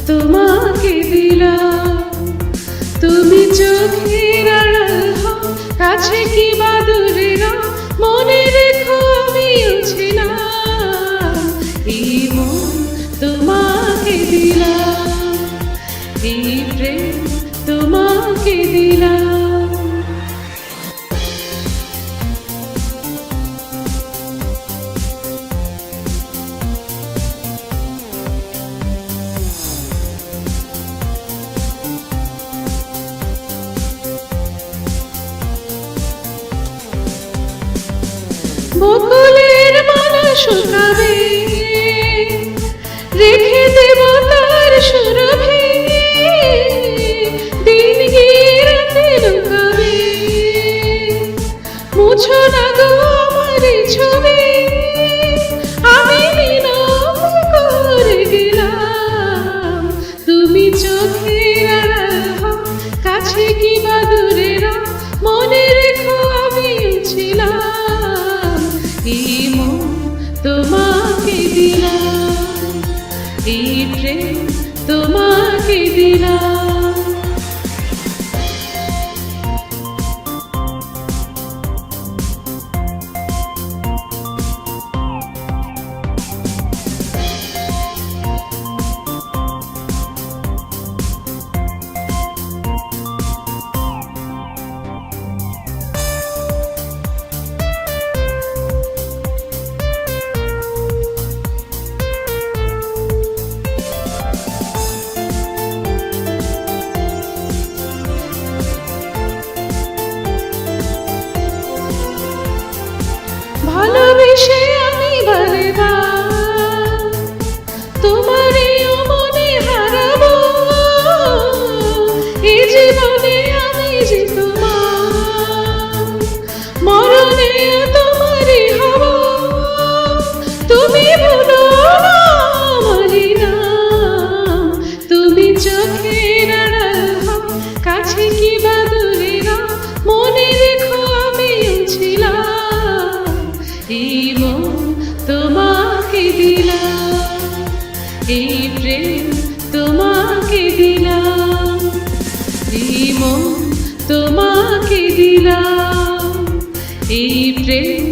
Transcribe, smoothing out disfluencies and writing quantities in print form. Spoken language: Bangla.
তোমাকে দিলাম। তুমি চোখের আড়াল হও, কাছে কি বা দূরে নাও, মনে রেখো আমিও ছিলাম। এই মন তোমাকে দিলাম, এই প্রেম তোমাকে দিলাম। বকুলের মালা শুকাবে, রেখে দেব তার সুরভি, দিন গিয়ে রাতে লুকাবে। মুছো না গো আমার ছবি, আমি বিনয় করে গেলাম। তুমি চোখের আড়াল হও, কাছে কি বা দূরে নাও, মনে রেখো আমিও ছিলাম। এই মন তোমাকে দিলাম, এই প্রেম তোমাকে দিলাম। ভালোবেসে আমি বারবার তোমারই মনে হারাবো, এই জীবনে আমি যে তোমার, মরণে তোমারই হব। তুমি ভুলো না আমারই নাম, তুমি চোখের আড়াল হও, কাছে কি বা দূরে নাও, মনে রেখো আমিও ছিলাম। এই মন তোমাকে দিলাম, এই প্রেম তোমাকে দিলাম। এই মন তোমাকে দিলাম, এই প্রেম